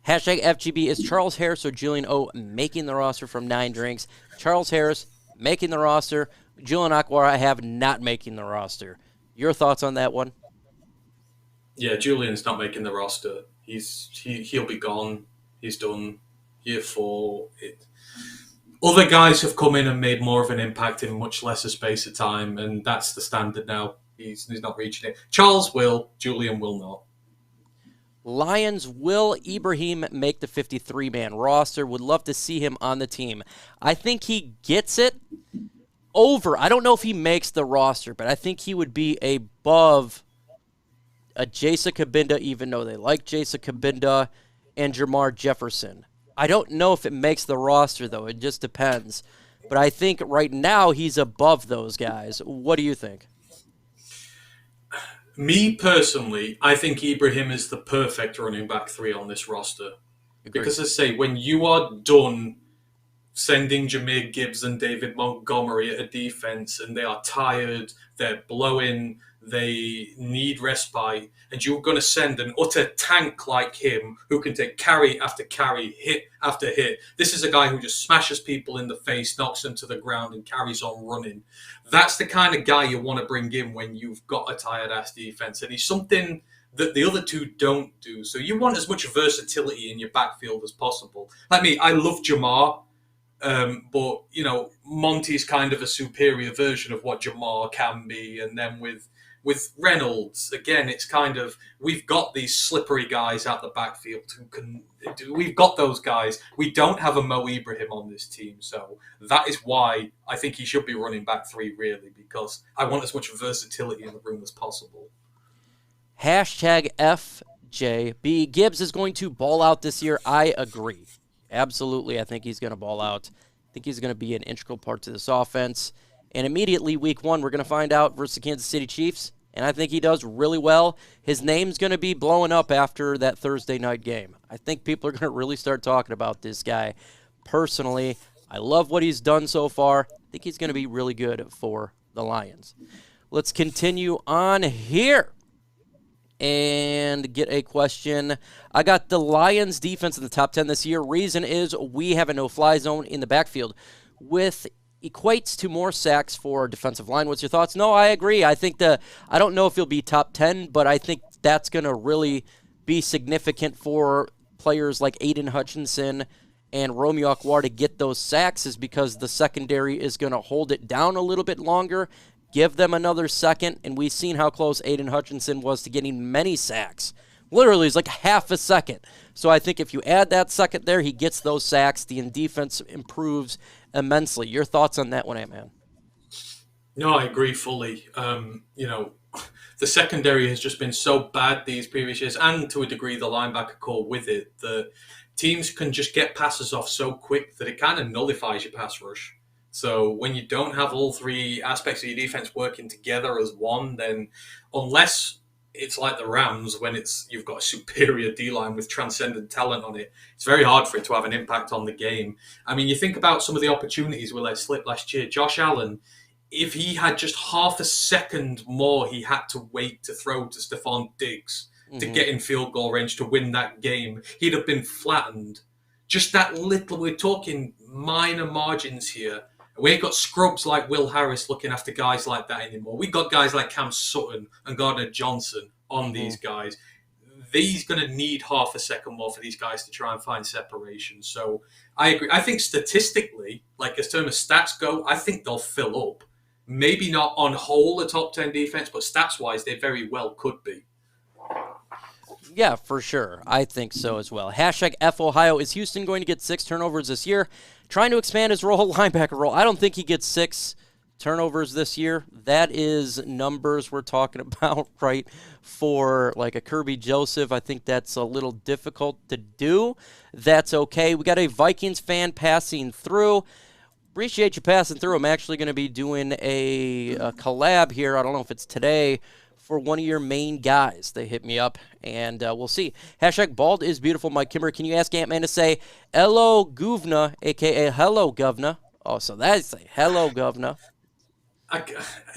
Speaker 3: Hashtag FGB, is Charles Harris or Julian O making the roster from 9 Drinks? Charles Harris making the roster. Julian Amon0Ra have not making the roster. Your thoughts on that one?
Speaker 4: Yeah, Julian's not making the roster. He'll be gone. He's done. Year 4. Other guys have come in and made more of an impact in much lesser space of time, and that's the standard now. He's not reaching it. Charles will. Julian will not.
Speaker 3: Lions, will Ibrahim make the 53-man roster? Would love to see him on the team. I think he gets it over. I don't know if he makes the roster, but I think he would be above a Jasa Kabinda, even though they like Jasa Kabinda, and Jermar Jefferson. I don't know if it makes the roster, though. It just depends. But I think right now he's above those guys. What do you think?
Speaker 4: Me, personally, I think Ibrahim is the perfect running back 3 on this roster.
Speaker 3: Agreed.
Speaker 4: Because, as I say, when you are done sending Jahmyr Gibbs and David Montgomery at a defense and they are tired, they're blowing, they need respite, and you're going to send an utter tank like him who can take carry after carry, hit after hit. This is a guy who just smashes people in the face, knocks them to the ground, and carries on running. That's the kind of guy you want to bring in when you've got a tired-ass defense, and he's something that the other two don't do. So you want as much versatility in your backfield as possible. Like me, I love Jahmyr, but, you know, Monty's kind of a superior version of what Jahmyr can be, and then with Reynolds, again, it's kind of, we've got these slippery guys out the backfield who can do, we've got those guys. We don't have a Mo Ibrahim on this team, so that is why I think he should be running back 3, really, because I want as much versatility in the room as possible.
Speaker 3: Hashtag FJB. Gibbs is going to ball out this year. I agree. Absolutely, I think he's going to ball out. I think he's going to be an integral part to this offense. And immediately, week 1, we're going to find out versus the Kansas City Chiefs. And I think he does really well. His name's going to be blowing up after that Thursday night game. I think people are going to really start talking about this guy. Personally, I love what he's done so far. I think he's going to be really good for the Lions. Let's continue on here and get a question. I got the Lions defense in the top 10 this year. Reason is we have a no-fly zone in the backfield, with equates to more sacks for defensive line. What's your thoughts? No, I agree. I think I don't know if he'll be top 10, but I think that's going to really be significant for players like Aiden Hutchinson and Romeo Okwara to get those sacks, is because the secondary is going to hold it down a little bit longer, give them another second, and we've seen how close Aiden Hutchinson was to getting many sacks. Literally, it's like half a second. So I think if you add that second there, he gets those sacks. The defense improves immensely. Your thoughts on that one, Ant-Man?
Speaker 4: No, I agree fully. You know, the secondary has just been so bad these previous years, and to a degree the linebacker core with it, that teams can just get passes off so quick that it kind of nullifies your pass rush. So when you don't have all 3 aspects of your defense working together as one, then unless it's like the Rams, when you've got a superior D-line with transcendent talent on it, it's very hard for it to have an impact on the game. I mean, you think about some of the opportunities we let slip last year. Josh Allen, if he had just half a second more he had to wait to throw to Stephon Diggs to get in field goal range to win that game, he'd have been flattened. Just that little, we're talking minor margins here. We ain't got scrubs like Will Harris looking after guys like that anymore. We got guys like Cam Sutton and Gardner-Johnson on these guys. These going to need half a second more for these guys to try and find separation. So I agree. I think statistically, like as terms of stats go, I think they'll fill up. Maybe not on whole a top 10 defense, but stats-wise, they very well could be.
Speaker 3: Yeah, for sure. I think so as well. Hashtag FOhio. Is Houston going to get 6 turnovers this year? Trying to expand his role, linebacker role. I don't think he gets 6 turnovers this year. That is numbers we're talking about, right, for like a Kirby Joseph. I think that's a little difficult to do. That's okay. We got a Vikings fan passing through. Appreciate you passing through. I'm actually going to be doing a collab here. I don't know if it's today, for one of your main guys. They hit me up, and we'll see. Hashtag bald is beautiful, Mike Kimber. Can you ask Ant-Man to say, hello, Govna, a.k.a. hello, Govna? Oh, so that's a hello, Govna.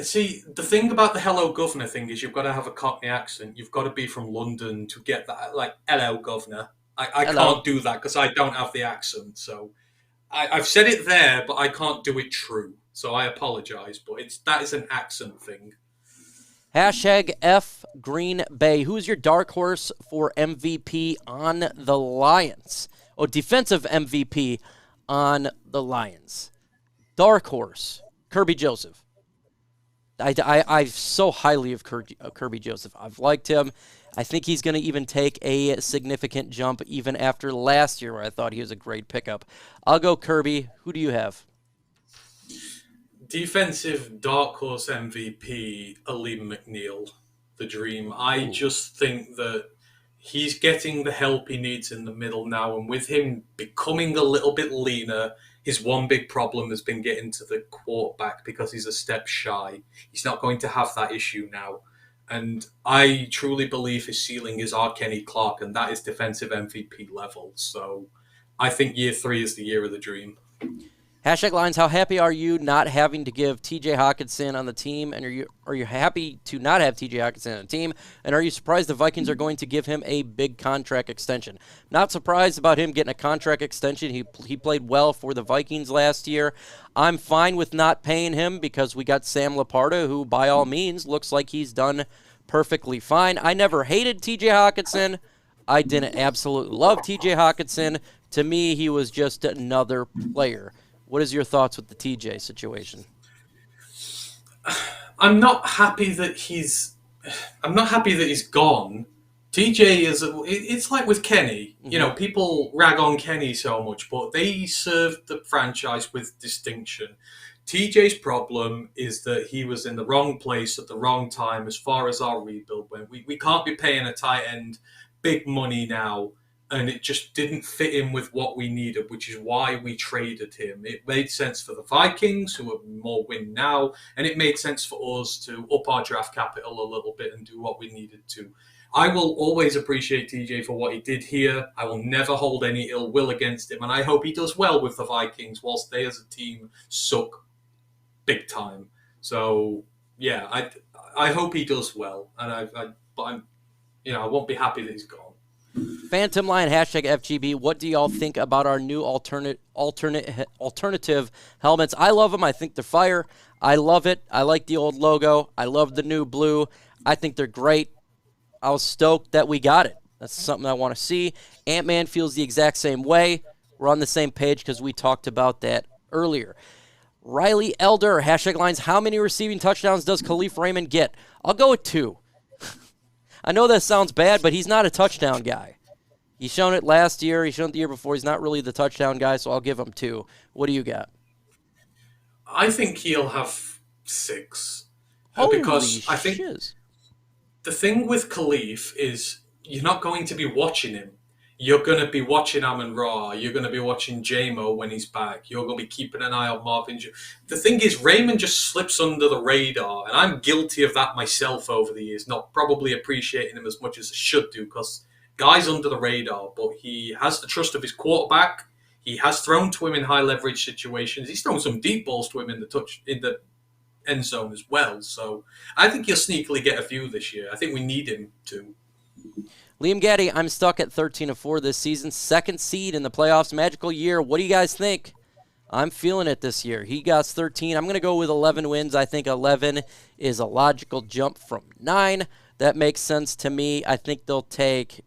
Speaker 4: See, the thing about the hello, Governor thing is you've got to have a Cockney accent. You've got to be from London to get that, like, hello, Governor. I can't do that because I don't have the accent, so... I've said it there, but I can't do it true. So I apologize, but that is an accent thing.
Speaker 3: Hashtag F Green Bay. Who's your dark horse for MVP on the Lions? Oh, defensive MVP on the Lions. Dark horse. Kirby Joseph. I so highly of Kirby Joseph. I've liked him. I think he's going to even take a significant jump even after last year where I thought he was a great pickup. I'll go Kirby. Who do you have?
Speaker 4: Defensive dark horse MVP, Aleem McNeil, the dream. I just think that he's getting the help he needs in the middle now, and with him becoming a little bit leaner, his one big problem has been getting to the quarterback because he's a step shy. He's not going to have that issue now. And I truly believe his ceiling is our Kenny Clark, and that is defensive MVP level. So I think year 3 is the year of the dream.
Speaker 3: Hashtag Lions, how happy are you not having to give TJ Hockenson on the team? And are you happy to not have TJ Hockenson on the team? And are you surprised the Vikings are going to give him a big contract extension? Not surprised about him getting a contract extension. He played well for the Vikings last year. I'm fine with not paying him because we got Sam Laporta, who by all means looks like he's done perfectly fine. I never hated TJ Hockenson. I didn't absolutely love TJ Hockenson. To me, he was just another player. What is your thoughts with the TJ situation?
Speaker 4: I'm not happy that he's gone. TJ is. It's like with Kenny. You know, people rag on Kenny so much, but they served the franchise with distinction. TJ's problem is that he was in the wrong place at the wrong time as far as our rebuild went. We can't be paying a tight end big money now. And it just didn't fit in with what we needed, which is why we traded him. It made sense for the Vikings, who are more win now, and it made sense for us to up our draft capital a little bit and do what we needed to. I will always appreciate TJ for what he did here. I will never hold any ill will against him, and I hope he does well with the Vikings, whilst they as a team suck big time. So yeah, I hope he does well, and but I won't be happy that he's gone.
Speaker 3: Phantom Lion, hashtag FGB. What do y'all think about our new alternative helmets? I love them. I think they're fire. I love it. I like the old logo. I love the new blue. I think they're great. I was stoked that we got it. That's something I want to see. Ant-Man feels the exact same way. We're on the same page because we talked about that earlier. Riley Elder, hashtag Lions. How many receiving touchdowns does Khalif Raymond get? I'll go with 2. I know that sounds bad, but he's not a touchdown guy. He's shown it last year. He's shown it the year before. He's not really the touchdown guy, so I'll give him 2. What do you got?
Speaker 4: I think he'll have 6.
Speaker 3: Holy
Speaker 4: because I think
Speaker 3: shiz.
Speaker 4: The thing with Khalif is you're not going to be watching him. You're going to be watching Amon-Ra. You're going to be watching Jamo when he's back. You're going to be keeping an eye on Marvin. The thing is, Raymond just slips under the radar, and I'm guilty of that myself over the years, not probably appreciating him as much as I should do, because guy's under the radar, but he has the trust of his quarterback. He has thrown to him in high leverage situations. He's thrown some deep balls to him in the end zone as well. So I think he'll sneakily get a few this year. I think we need him to.
Speaker 3: Liam Gaddy, I'm stuck at 13-4 this season. 2nd seed in the playoffs. Magical year. What do you guys think? I'm feeling it this year. He got 13. I'm going to go with 11 wins. I think 11 is a logical jump from 9. That makes sense to me. I think they'll take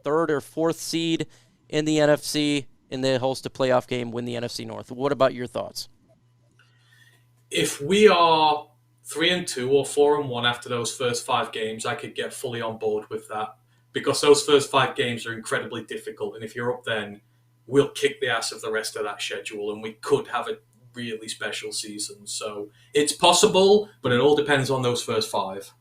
Speaker 3: 3rd or 4th seed in the NFC, and they host a playoff game, win the NFC North. What about your thoughts?
Speaker 4: If we are 3-2 or 4-1 after those first 5 games, I could get fully on board with that. Because those first 5 games are incredibly difficult. And if you're up then, we'll kick the ass of the rest of that schedule. And we could have a really special season. So it's possible, but it all depends on those first 5.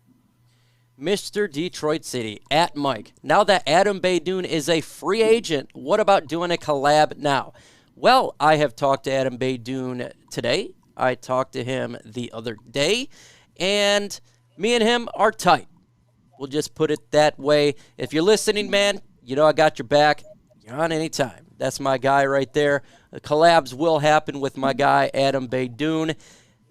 Speaker 3: Mr. Detroit City, at Mike. Now that Adam Beydoun is a free agent, what about doing a collab now? Well, I have talked to Adam Beydoun today. I talked to him the other day, and me and him are tight. We'll just put it that way. If you're listening, man, you know I got your back. You're on anytime. That's my guy right there. The collabs will happen with my guy, Adam Beydoun.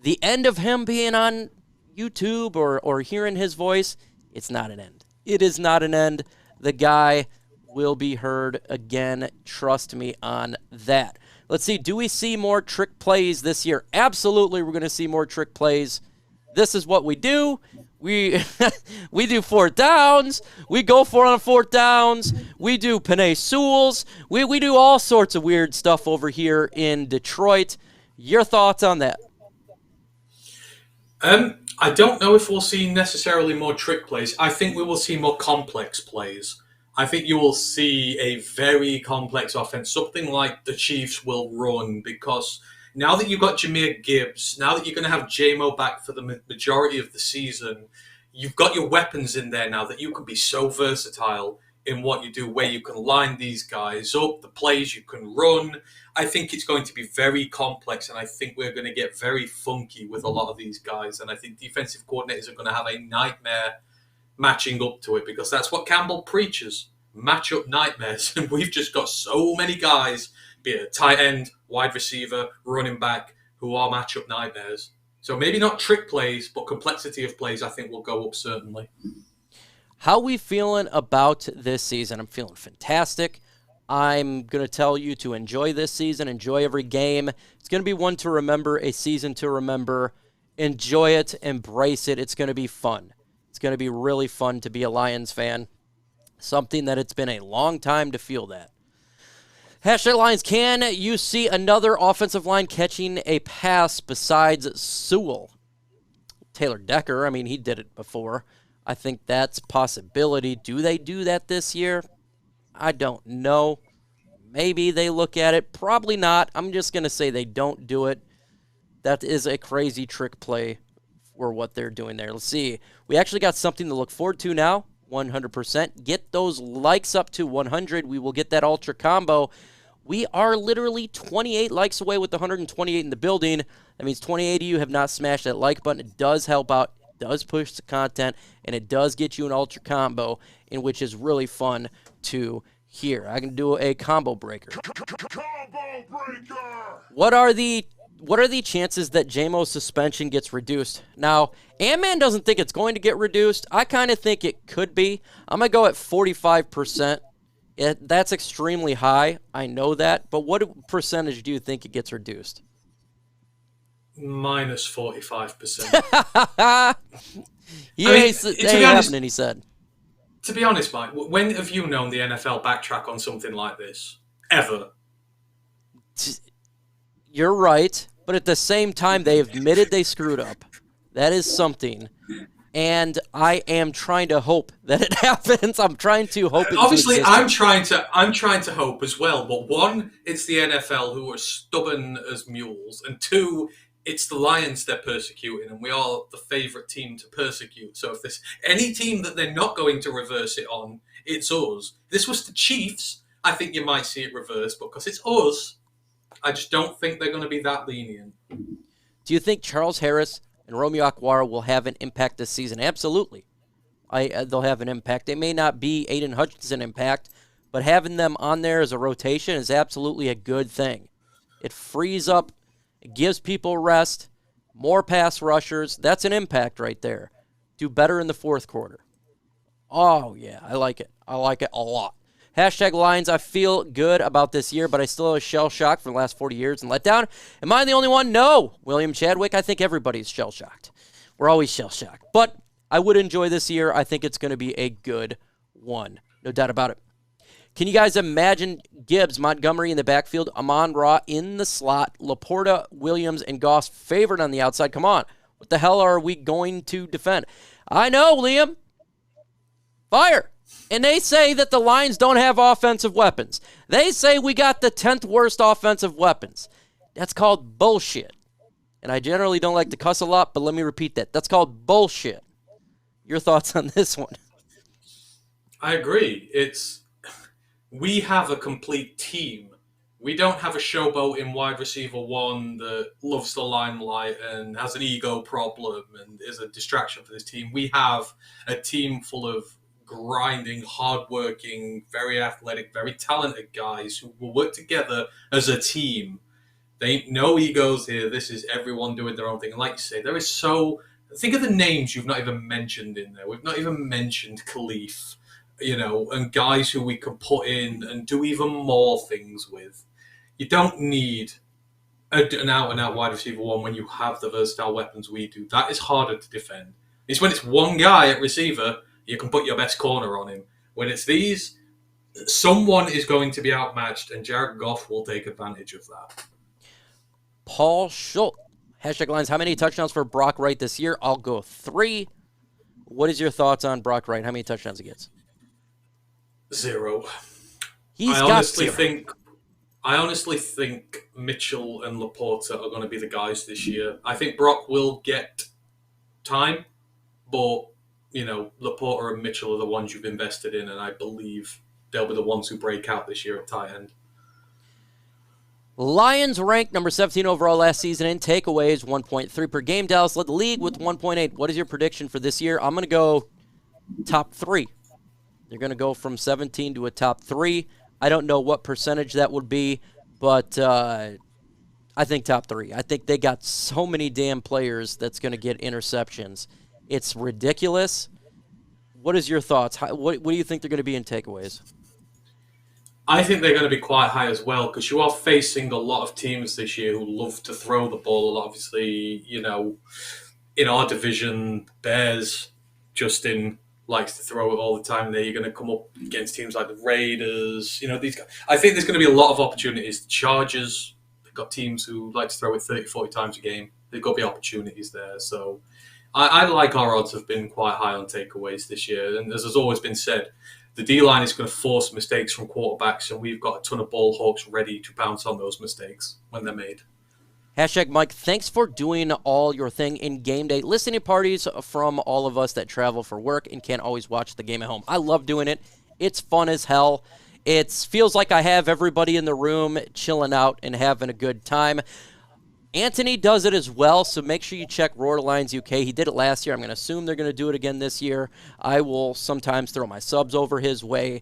Speaker 3: The end of him being on YouTube or hearing his voice, it's not an end. It is not an end. The guy will be heard again. Trust me on that. Let's see. Do we see more trick plays this year? Absolutely, we're going to see more trick plays. This is what we do. We we do 4th downs. We go for it on 4th downs. We do Penei Sewells. We do all sorts of weird stuff over here in Detroit. Your thoughts on that?
Speaker 4: I don't know if we'll see necessarily more trick plays. I think we will see more complex plays. I think you will see a very complex offense, something like the Chiefs will run, because now that you've got Jahmyr Gibbs, now that you're going to have J-Mo back for the majority of the season, you've got your weapons in there now that you can be so versatile in what you do, where you can line these guys up, the plays you can run. I think it's going to be very complex, and I think we're going to get very funky with a lot of these guys, and I think defensive coordinators are going to have a nightmare matching up to it, because that's what Campbell preaches, matchup nightmares, and we've just got so many guys, be it a tight end, wide receiver, running back, who are matchup nightmares. So maybe not trick plays, but complexity of plays I think will go up certainly.
Speaker 3: How we feeling about this season? I'm feeling fantastic. I'm going to tell you to enjoy this season, enjoy every game. It's going to be one to remember, a season to remember. Enjoy it, embrace it. It's going to be fun. It's going to be really fun to be a Lions fan. Something that it's been a long time to feel that. Hashtag Lions, can you see another offensive line catching a pass besides Sewell? Taylor Decker, I mean, he did it before. I think that's a possibility. Do they do that this year? I don't know. Maybe they look at it. Probably not. I'm just going to say they don't do it. That is a crazy trick play for what they're doing there. Let's see. We actually got something to look forward to now. 100%. Get those likes up to 100. We will get that ultra combo. We are literally 28 likes away with the 128 in the building. That means 28 of you have not smashed that like button. It does help out. It does push the content, and it does get you an ultra combo, in which is really fun to hear. I can do a combo breaker. Combo breaker. What are the chances that J-Mo's suspension gets reduced? Now, Ant-Man doesn't think it's going to get reduced. I kind of think it could be. I'm going to go at 45%. That's extremely high. I know that. But what percentage do you think it gets reduced?
Speaker 4: Minus 45%.
Speaker 3: Happening, he said.
Speaker 4: To be honest, Mike, when have you known the NFL backtrack on something like this? Ever?
Speaker 3: You're right, but at the same time, they admitted they screwed up. That is something. And I am trying to hope that it happens. I'm trying to hope it
Speaker 4: Obviously, I'm trying to hope as well. But one, it's the NFL who are stubborn as mules, and two, it's the Lions they're persecuting, and we are the favourite team to persecute. So if there's any team that they're not going to reverse it on, it's us. This was the Chiefs. I think you might see it reversed, but because it's us, I just don't think they're going to be that lenient.
Speaker 3: Do you think Charles Harris and Romeo Okwara will have an impact this season? Absolutely. They'll have an impact. They may not be Aiden Hutchinson impact, but having them on there as a rotation is absolutely a good thing. It frees up, it gives people rest, more pass rushers. That's an impact right there. Do better in the fourth quarter. Oh, yeah, I like it. I like it a lot. Hashtag Lions, I feel good about this year, but I still have a shell shock from the last 40 years and let down. Am I the only one? No. William Chadwick, I think everybody's shell shocked. We're always shell shocked. But I would enjoy this year. I think it's going to be a good one. No doubt about it. Can you guys imagine Gibbs, Montgomery in the backfield, Amon-Ra in the slot, Laporta, Williams, and Goss favored on the outside? Come on. What the hell are we going to defend? I know, Liam. Fire. And they say that the Lions don't have offensive weapons. They say we got the 10th worst offensive weapons. That's called bullshit. And I generally don't like to cuss a lot, but let me repeat that. That's called bullshit. Your thoughts on this one?
Speaker 4: I agree. We have a complete team. We don't have a showboat in wide receiver one that loves the limelight and has an ego problem and is a distraction for this team. We have a team full of grinding, hardworking, very athletic, very talented guys who will work together as a team. There ain't no egos here. This is everyone doing their own thing. And like you say, think of the names you've not even mentioned in there. We've not even mentioned Khalif, and guys who we can put in and do even more things with. You don't need an out-and-out wide receiver one when you have the versatile weapons we do. That is harder to defend. It's when it's one guy at receiver, you can put your best corner on him. When it's these, someone is going to be outmatched, and Jared Goff will take advantage of that.
Speaker 3: Paul Schultz. #Lines, how many touchdowns for Brock Wright this year? I'll go 3. What is your thoughts on Brock Wright? How many touchdowns he gets?
Speaker 4: 0. I honestly think Mitchell and Laporta are going to be the guys this year. I think Brock will get time, but, Laporta and Mitchell are the ones you've invested in, and I believe they'll be the ones who break out this year at tight end.
Speaker 3: Lions ranked number 17 overall last season in takeaways, 1.3 per game. Dallas led the league with 1.8. What is your prediction for this year? I'm going to go top 3. They're going to go from 17 to a top 3. I don't know what percentage that would be, but I think top 3. I think they got so many damn players that's going to get interceptions. It's ridiculous. What is your thoughts? What do you think they're going to be in takeaways?
Speaker 4: I think they're going to be quite high as well, because you are facing a lot of teams this year who love to throw the ball a lot. Obviously, in our division, Bears, Justin likes to throw it all the time. There, you're going to come up against teams like the Raiders. These guys. I think there's going to be a lot of opportunities. The Chargers, they've got teams who like to throw it 30, 40 times a game. There's got to be opportunities there. So I like our odds have been quite high on takeaways this year. And as has always been said, the D-line is going to force mistakes from quarterbacks, and we've got a ton of ball hawks ready to pounce on those mistakes when they're made.
Speaker 3: #Mike, thanks for doing all your thing in game day. Listening parties from all of us that travel for work and can't always watch the game at home. I love doing it. It's fun as hell. It feels like I have everybody in the room chilling out and having a good time. Anthony does it as well, so make sure you check Roar to Lions UK. He did it last year. I'm going to assume they're going to do it again this year. I will sometimes throw my subs over his way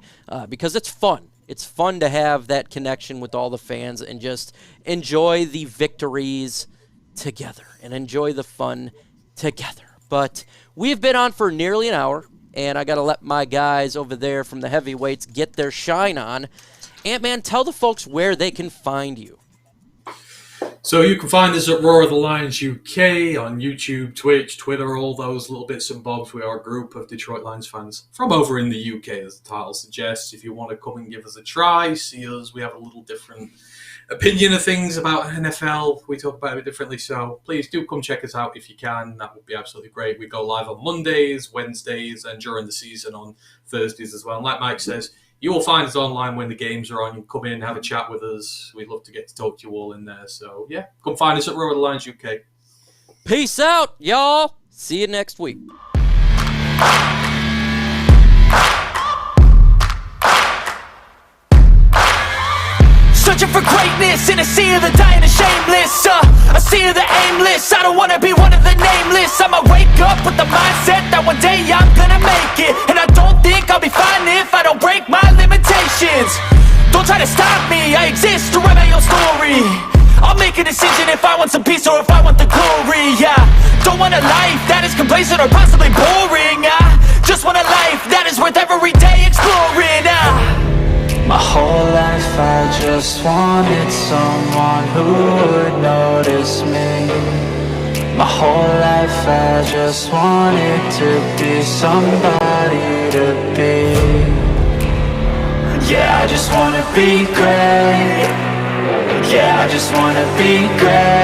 Speaker 3: because it's fun. It's fun to have that connection with all the fans and just enjoy the victories together and enjoy the fun together. But we've been on for nearly an hour, and I got to let my guys over there from the heavyweights get their shine on. Ant-Man, tell the folks where they can find you.
Speaker 4: So you can find us at Roar of the Lions UK on YouTube, Twitch, Twitter, all those little bits and bobs. We are a group of Detroit Lions fans from over in the UK, as the title suggests. If you want to come and give us a try, see us. We have a little different opinion of things about NFL. We talk about it differently. So please do come check us out if you can. That would be absolutely great. We go live on Mondays, Wednesdays, and during the season on Thursdays as well. And like Mike says, you will find us online when the games are on. You come in and have a chat with us. We'd love to get to talk to you all in there. So, yeah, come find us at Roar of the Lions UK.
Speaker 3: Peace out, y'all. See you next week.
Speaker 1: Searching for greatness in a sea of the dying and shameless. A sea of the aimless. I don't wanna be one of the nameless. I'ma wake up with the mindset that one day I'm gonna make it. And I don't think I'll be fine if I don't break my limitations. Don't try to stop me, I exist to write my own story. I'll make a decision if I want some peace or if I want the glory. Don't want a life that is complacent or possibly boring. I just want a life that is worth every day exploring.
Speaker 2: My whole life I just wanted someone who would notice me. My whole life I just wanted to be somebody to be. Yeah, I just wanna be great. Yeah, I just wanna be great.